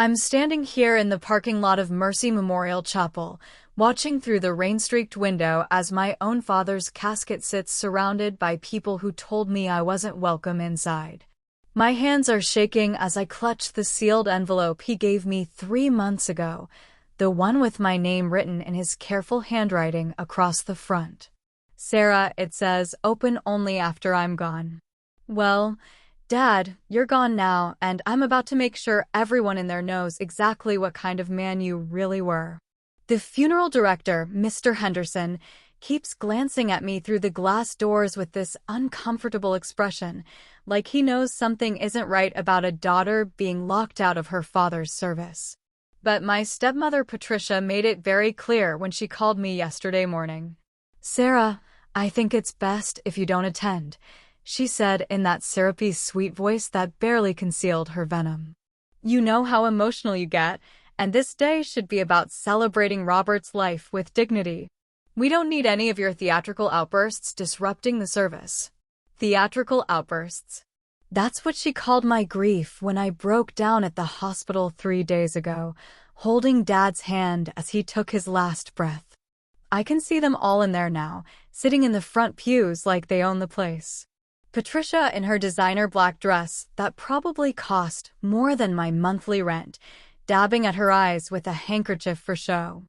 I'm standing here in the parking lot of Mercy Memorial Chapel, watching through the rain-streaked window as my own father's casket sits surrounded by people who told me I wasn't welcome inside. My hands are shaking as I clutch the sealed envelope he gave me 3 months ago, the one with my name written in his careful handwriting across the front. Sarah, it says, open only after I'm gone. Well, Dad, you're gone now, and I'm about to make sure everyone in there knows exactly what kind of man you really were. The funeral director, Mr. Henderson, keeps glancing at me through the glass doors with this uncomfortable expression, like he knows something isn't right about a daughter being locked out of her father's service. But my stepmother Patricia made it very clear when she called me yesterday morning. Sarah, I think it's best if you don't attend, she said in that syrupy sweet voice that barely concealed her venom. You know how emotional you get, and this day should be about celebrating Robert's life with dignity. We don't need any of your theatrical outbursts disrupting the service. Theatrical outbursts. That's what she called my grief when I broke down at the hospital 3 days ago, holding Dad's hand as he took his last breath. I can see them all in there now, sitting in the front pews like they own the place. Patricia in her designer black dress that probably cost more than my monthly rent, dabbing at her eyes with a handkerchief for show.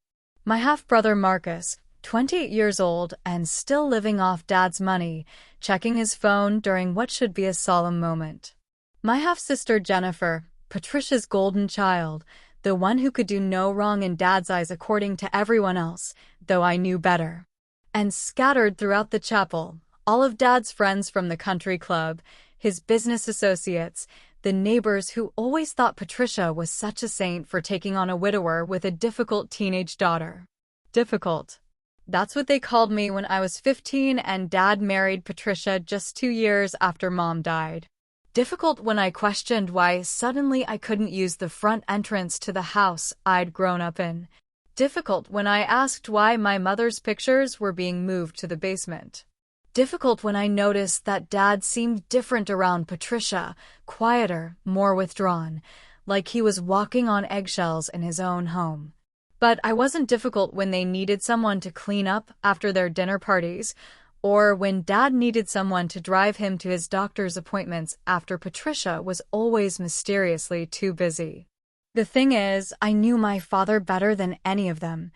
My half-brother Marcus, 28 years old and still living off Dad's money, checking his phone during what should be a solemn moment. My half-sister Jennifer, Patricia's golden child, the one who could do no wrong in Dad's eyes according to everyone else, though I knew better. And scattered throughout the chapel, all of Dad's friends from the country club, his business associates, the neighbors who always thought Patricia was such a saint for taking on a widower with a difficult teenage daughter. Difficult. That's what they called me when I was 15 and Dad married Patricia just 2 years after Mom died. Difficult when I questioned why suddenly I couldn't use the front entrance to the house I'd grown up in. Difficult when I asked why my mother's pictures were being moved to the basement. Difficult when I noticed that Dad seemed different around Patricia, quieter, more withdrawn, like he was walking on eggshells in his own home. But I wasn't difficult when they needed someone to clean up after their dinner parties, or when Dad needed someone to drive him to his doctor's appointments after Patricia was always mysteriously too busy. The thing is, I knew my father better than any of them.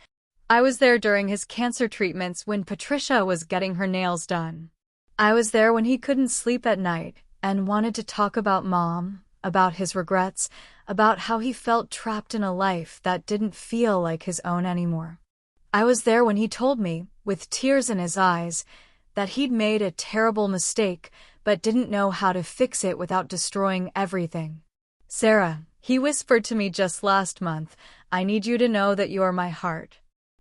I was there during his cancer treatments when Patricia was getting her nails done. I was there when he couldn't sleep at night and wanted to talk about Mom, about his regrets, about how he felt trapped in a life that didn't feel like his own anymore. I was there when he told me, with tears in his eyes, that he'd made a terrible mistake but didn't know how to fix it without destroying everything. Sarah, he whispered to me just last month, I need you to know that you are my heart.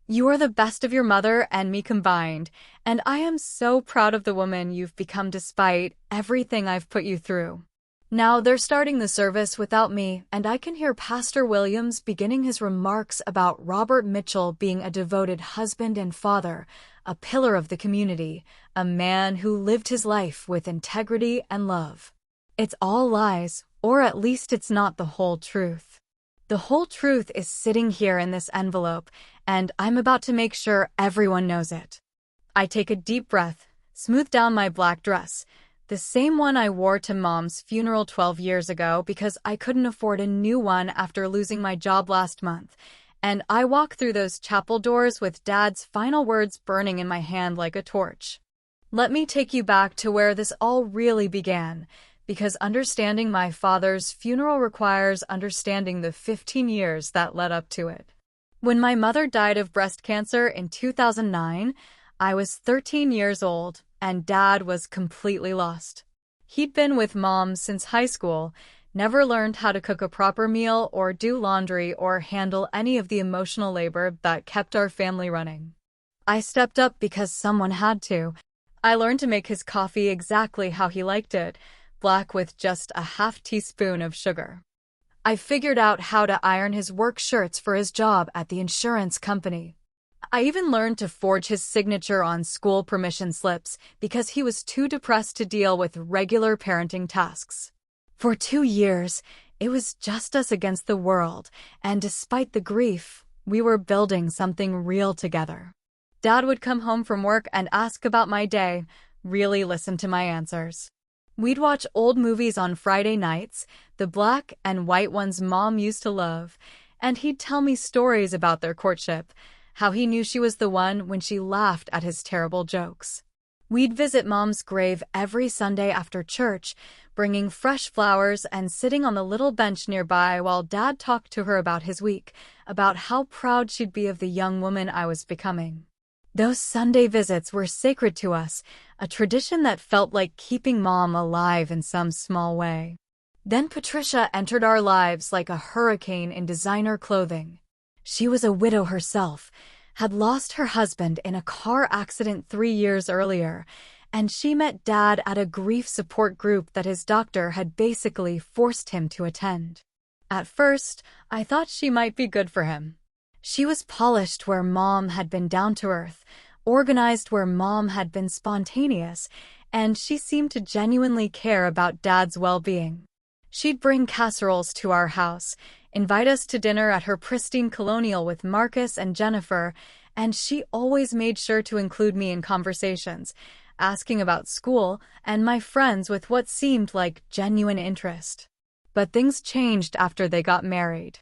You are the best of your mother and me combined, and I am so proud of the woman you've become despite everything I've put you through. Now they're starting the service without me, and I can hear Pastor Williams beginning his remarks about Robert Mitchell being a devoted husband and father, a pillar of the community, a man who lived his life with integrity and love. It's all lies, or at least it's not the whole truth. The whole truth is sitting here in this envelope, and I'm about to make sure everyone knows it. I take a deep breath, smooth down my black dress, the same one I wore to Mom's funeral 12 years ago because I couldn't afford a new one after losing my job last month, and I walk through those chapel doors with Dad's final words burning in my hand like a torch. Let me take you back to where this all really began, because understanding my father's funeral requires understanding the 15 years that led up to it. When my mother died of breast cancer in 2009, I was 13 years old, and Dad was completely lost. He'd been with Mom since high school, never learned how to cook a proper meal or do laundry or handle any of the emotional labor that kept our family running. I stepped up because someone had to. I learned to make his coffee exactly how he liked it, black with just a half teaspoon of sugar. I figured out how to iron his work shirts for his job at the insurance company. I even learned to forge his signature on school permission slips because he was too depressed to deal with regular parenting tasks. For 2 years, It was just us against the world, and despite the grief, we were building something real together. Dad would come home from work and ask about my day, really listen to my answers. We'd watch old movies on Friday nights, the black and white ones Mom used to love, and he'd tell me stories about their courtship, how he knew she was the one when she laughed at his terrible jokes. We'd visit Mom's grave every Sunday after church, bringing fresh flowers and sitting on the little bench nearby while Dad talked to her about his week, about how proud she'd be of the young woman I was becoming. Those Sunday visits were sacred to us, a tradition that felt like keeping Mom alive in some small way. Then Patricia entered our lives like a hurricane in designer clothing. She was a widow herself, had lost her husband in a car accident 3 years earlier, and she met Dad at a grief support group that his doctor had basically forced him to attend. At first, I thought she might be good for him. She was polished where Mom had been down to earth, organized where Mom had been spontaneous, and she seemed to genuinely care about Dad's well-being. She'd bring casseroles to our house, invite us to dinner at her pristine colonial with Marcus and Jennifer, and she always made sure to include me in conversations, asking about school and my friends with what seemed like genuine interest. But things changed after they got married.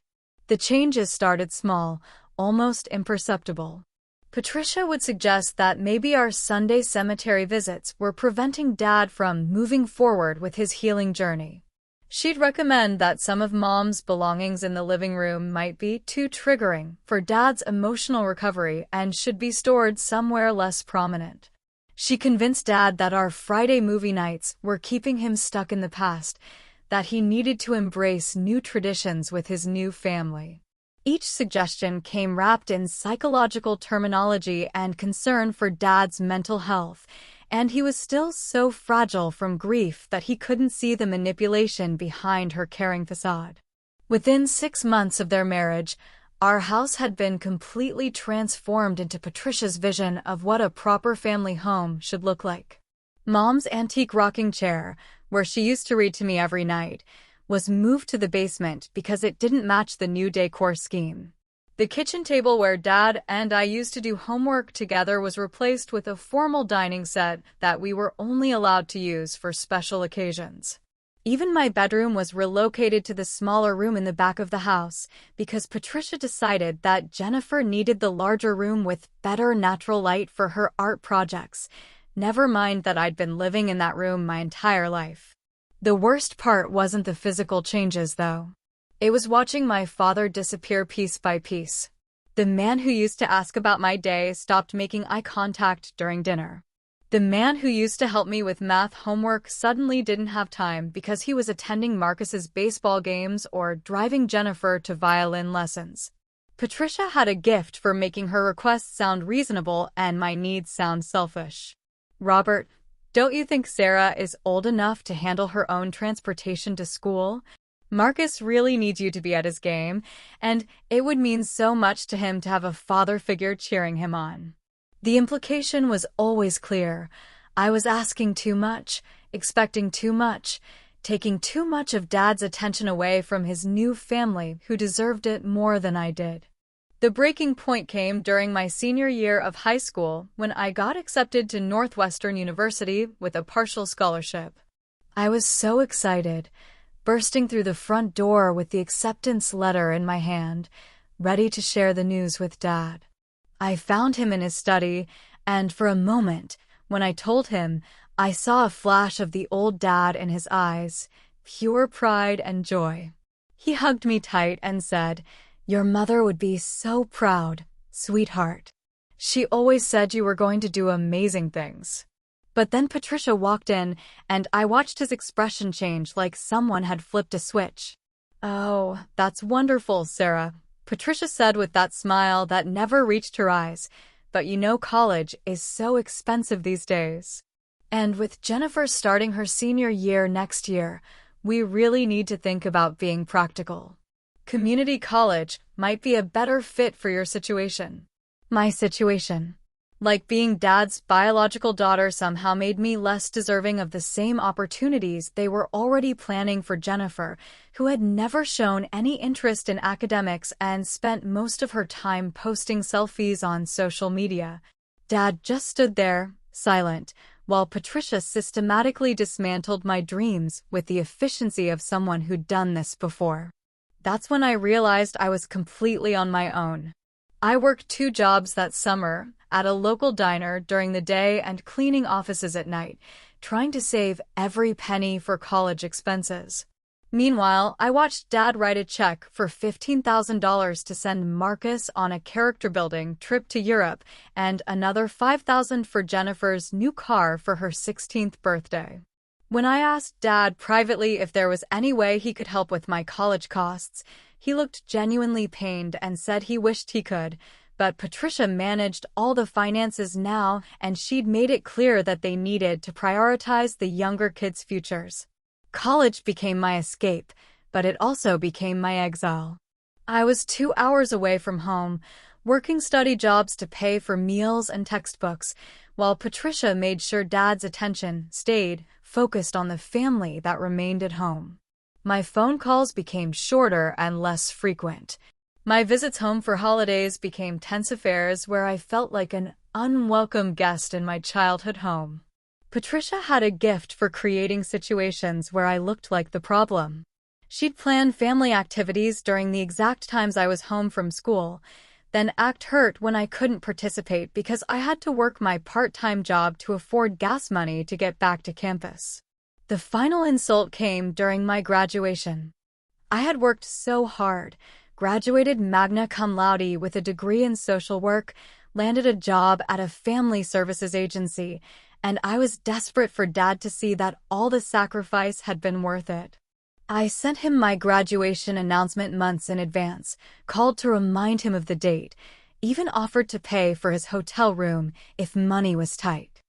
The changes started small, almost imperceptible. Patricia would suggest that maybe our Sunday cemetery visits were preventing Dad from moving forward with his healing journey. She'd recommend that some of Mom's belongings in the living room might be too triggering for Dad's emotional recovery and should be stored somewhere less prominent. She convinced Dad that our Friday movie nights were keeping him stuck in the past, that he needed to embrace new traditions with his new family. Each suggestion came wrapped in psychological terminology and concern for Dad's mental health, and he was still so fragile from grief that he couldn't see the manipulation behind her caring facade. Within 6 months of their marriage, our house had been completely transformed into Patricia's vision of what a proper family home should look like. Mom's antique rocking chair, where she used to read to me every night, was moved to the basement because it didn't match the new decor scheme. The kitchen table where Dad and I used to do homework together was replaced with a formal dining set that we were only allowed to use for special occasions. Even my bedroom was relocated to the smaller room in the back of the house because Patricia decided that Jennifer needed the larger room with better natural light for her art projects. Never mind that I'd been living in that room my entire life. The worst part wasn't the physical changes, though. It was watching my father disappear piece by piece. The man who used to ask about my day stopped making eye contact during dinner. The man who used to help me with math homework suddenly didn't have time because he was attending Marcus's baseball games or driving Jennifer to violin lessons. Patricia had a gift for making her requests sound reasonable and my needs sound selfish. Robert, don't you think Sarah is old enough to handle her own transportation to school? Marcus really needs you to be at his game, and it would mean so much to him to have a father figure cheering him on. The implication was always clear. I was asking too much, expecting too much, taking too much of Dad's attention away from his new family who deserved it more than I did. The breaking point came during my senior year of high school when I got accepted to Northwestern University with a partial scholarship. I was so excited, bursting through the front door with the acceptance letter in my hand, ready to share the news with Dad. I found him in his study, and for a moment, when I told him, I saw a flash of the old Dad in his eyes, pure pride and joy. He hugged me tight and said, "Your mother would be so proud, sweetheart. She always said you were going to do amazing things." But then Patricia walked in, and I watched his expression change like someone had flipped a switch. "Oh, that's wonderful, Sarah," Patricia said with that smile that never reached her eyes. "But you know college is so expensive these days. And with Jennifer starting her senior year next year, we really need to think about being practical. Community college might be a better fit for your situation." My situation. Like being Dad's biological daughter somehow made me less deserving of the same opportunities they were already planning for Jennifer, who had never shown any interest in academics and spent most of her time posting selfies on social media. Dad just stood there, silent, while Patricia systematically dismantled my dreams with the efficiency of someone who'd done this before. That's when I realized I was completely on my own. I worked 2 jobs that summer, at a local diner during the day and cleaning offices at night, trying to save every penny for college expenses. Meanwhile, I watched Dad write a check for $15,000 to send Marcus on a character-building trip to Europe and another $5,000 for Jennifer's new car for her 16th birthday. When I asked Dad privately if there was any way he could help with my college costs, he looked genuinely pained and said he wished he could, but Patricia managed all the finances now, and she'd made it clear that they needed to prioritize the younger kids' futures. College became my escape, but it also became my exile. I was 2 hours away from home, working study jobs to pay for meals and textbooks, while Patricia made sure Dad's attention stayed focused on the family that remained at home. My phone calls became shorter and less frequent. My visits home for holidays became tense affairs where I felt like an unwelcome guest in my childhood home. Patricia had a gift for creating situations where I looked like the problem. She'd plan family activities during the exact times I was home from school, then act hurt when I couldn't participate because I had to work my part-time job to afford gas money to get back to campus. The final insult came during my graduation. I had worked so hard, graduated magna cum laude with a degree in social work, landed a job at a family services agency, and I was desperate for Dad to see that all the sacrifice had been worth it. I sent him my graduation announcement months in advance, called to remind him of the date, even offered to pay for his hotel room if money was tight.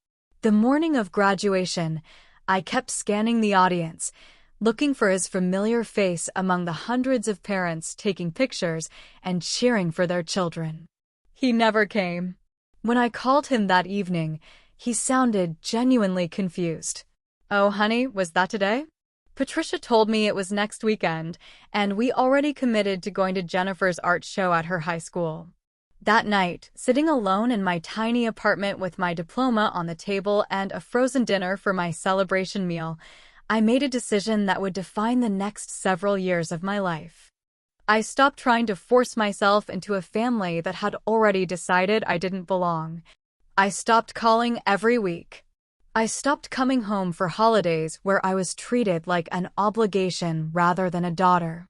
The morning of graduation, I kept scanning the audience, looking for his familiar face among the hundreds of parents taking pictures and cheering for their children. He never came. When I called him that evening, he sounded genuinely confused. "Oh, honey, was that today?" Patricia told me it was next weekend, and we already committed to going to Jennifer's art show at her high school. That night, sitting alone in my tiny apartment with my diploma on the table and a frozen dinner for my celebration meal, I made a decision that would define the next several years of my life. I stopped trying to force myself into a family that had already decided I didn't belong. I stopped calling every week. I stopped coming home for holidays where I was treated like an obligation rather than a daughter.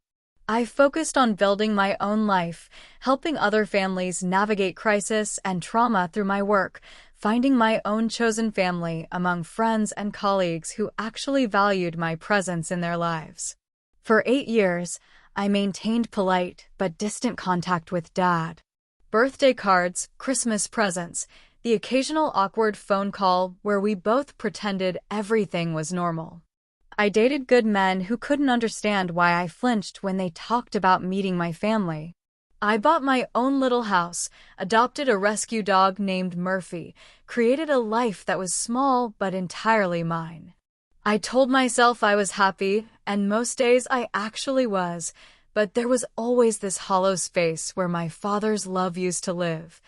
I focused on building my own life, helping other families navigate crisis and trauma through my work, finding my own chosen family among friends and colleagues who actually valued my presence in their lives. For 8 years, I maintained polite but distant contact with Dad. Birthday cards, Christmas presents, the occasional awkward phone call where we both pretended everything was normal. I dated good men who couldn't understand why I flinched when they talked about meeting my family. I bought my own little house, adopted a rescue dog named Murphy, created a life that was small but entirely mine. I told myself I was happy, and most days I actually was, but there was always this hollow space where my father's love used to live.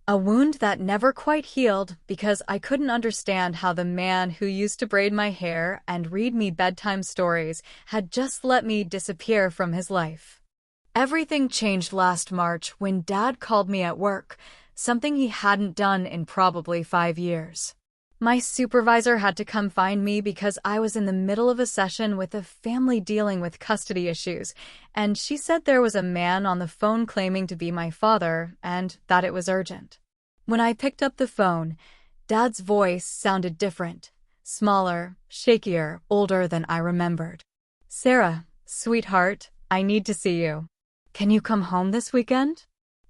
A wound that never quite healed because I couldn't understand how the man who used to braid my hair and read me bedtime stories had just let me disappear from his life. Everything changed last March when Dad called me at work, something he hadn't done in probably 5 years. My supervisor had to come find me because I was in the middle of a session with a family dealing with custody issues, and she said there was a man on the phone claiming to be my father and that it was urgent. When I picked up the phone, Dad's voice sounded different, smaller, shakier, older than I remembered. "Sarah, sweetheart, I need to see you. Can you come home this weekend?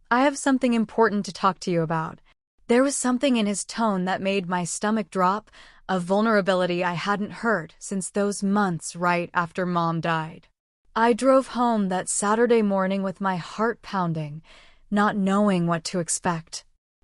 I have something important to talk to you about." There was something in his tone that made my stomach drop, a vulnerability I hadn't heard since those months right after Mom died. I drove home that Saturday morning with my heart pounding, not knowing what to expect.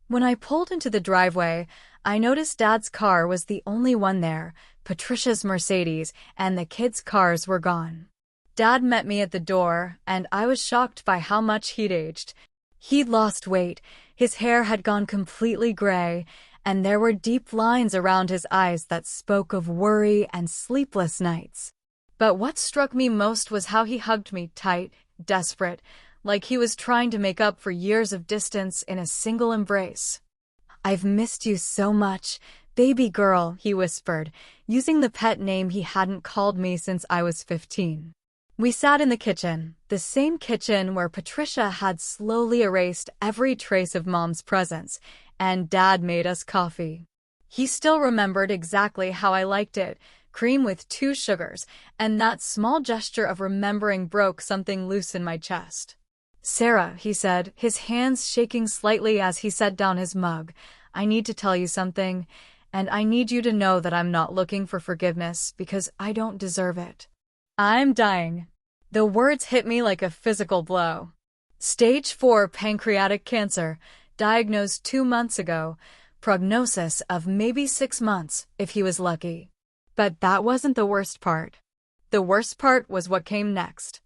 When I pulled into the driveway, I noticed Dad's car was the only one there, Patricia's Mercedes, and the kids' cars were gone. Dad met me at the door, and I was shocked by how much he'd aged. He'd lost weight, his hair had gone completely gray, and there were deep lines around his eyes that spoke of worry and sleepless nights. But what struck me most was how he hugged me tight, desperate, like he was trying to make up for years of distance in a single embrace. "I've missed you so much, baby girl," he whispered, using the pet name he hadn't called me since I was 15. We sat in the kitchen, the same kitchen where Patricia had slowly erased every trace of Mom's presence, and Dad made us coffee. He still remembered exactly how I liked it, cream with 2 sugars, and that small gesture of remembering broke something loose in my chest. "Sarah," he said, his hands shaking slightly as he set down his mug, "I need to tell you something, and I need you to know that I'm not looking for forgiveness because I don't deserve it. I'm dying." The words hit me like a physical blow. Stage 4 pancreatic cancer, diagnosed 2 months ago, prognosis of maybe 6 months if he was lucky. But that wasn't the worst part. The worst part was what came next.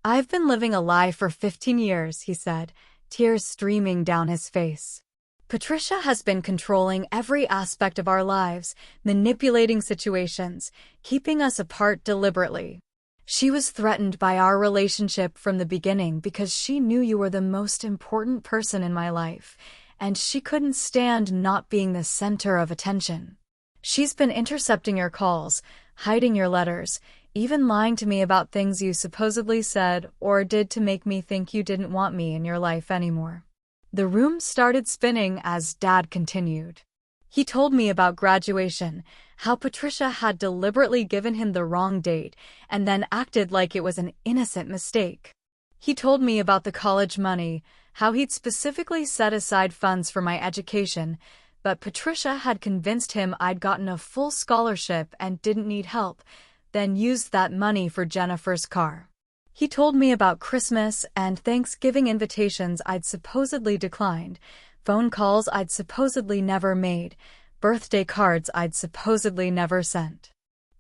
"I've been living a lie for 15 years, he said, tears streaming down his face. "Patricia has been controlling every aspect of our lives, manipulating situations, keeping us apart deliberately. She was threatened by our relationship from the beginning because she knew you were the most important person in my life, and she couldn't stand not being the center of attention. She's been intercepting your calls, hiding your letters, even lying to me about things you supposedly said or did to make me think you didn't want me in your life anymore." The room started spinning as Dad continued. He told me about graduation, how Patricia had deliberately given him the wrong date and then acted like it was an innocent mistake. He told me about the college money, how he'd specifically set aside funds for my education, but Patricia had convinced him I'd gotten a full scholarship and didn't need help, then used that money for Jennifer's car. He told me about Christmas and Thanksgiving invitations I'd supposedly declined, phone calls I'd supposedly never made, birthday cards I'd supposedly never sent.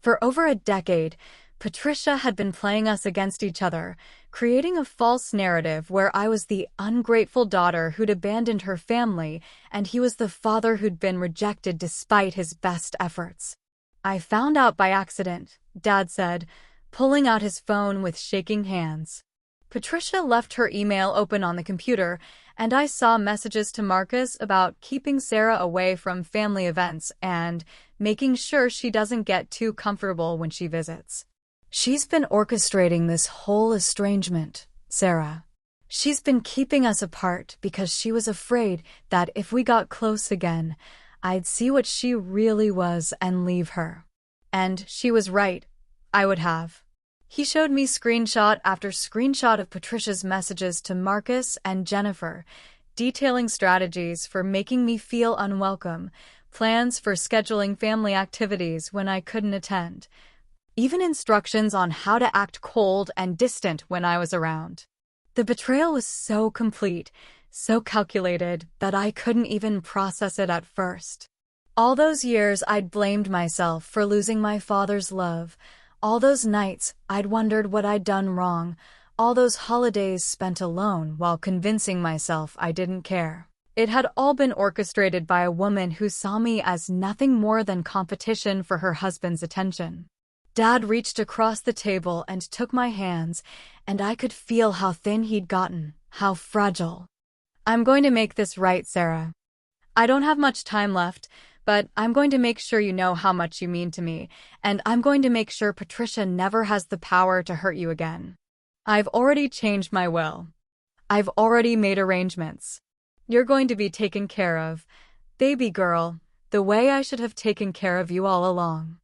For over a decade, Patricia had been playing us against each other, creating a false narrative where I was the ungrateful daughter who'd abandoned her family and he was the father who'd been rejected despite his best efforts. "I found out by accident," Dad said, pulling out his phone with shaking hands. Patricia left her email open on the computer, and I saw messages to Marcus about keeping Sarah away from family events and making sure she doesn't get too comfortable when she visits. "She's been orchestrating this whole estrangement, Sarah. She's been keeping us apart because she was afraid that if we got close again, I'd see what she really was and leave her. And she was right. I would have." He showed me screenshot after screenshot of Patricia's messages to Marcus and Jennifer, detailing strategies for making me feel unwelcome, plans for scheduling family activities when I couldn't attend, even instructions on how to act cold and distant when I was around. The betrayal was so complete, so calculated, that I couldn't even process it at first. All those years I'd blamed myself for losing my father's love. All those nights I'd wondered what I'd done wrong, all those holidays spent alone while convincing myself I didn't care. It had all been orchestrated by a woman who saw me as nothing more than competition for her husband's attention. Dad reached across the table and took my hands, and I could feel how thin he'd gotten, how fragile. "I'm going to make this right, Sarah. I don't have much time left, but I'm going to make sure you know how much you mean to me, and I'm going to make sure Patricia never has the power to hurt you again. I've already changed my will. I've already made arrangements. You're going to be taken care of, baby girl, the way I should have taken care of you all along."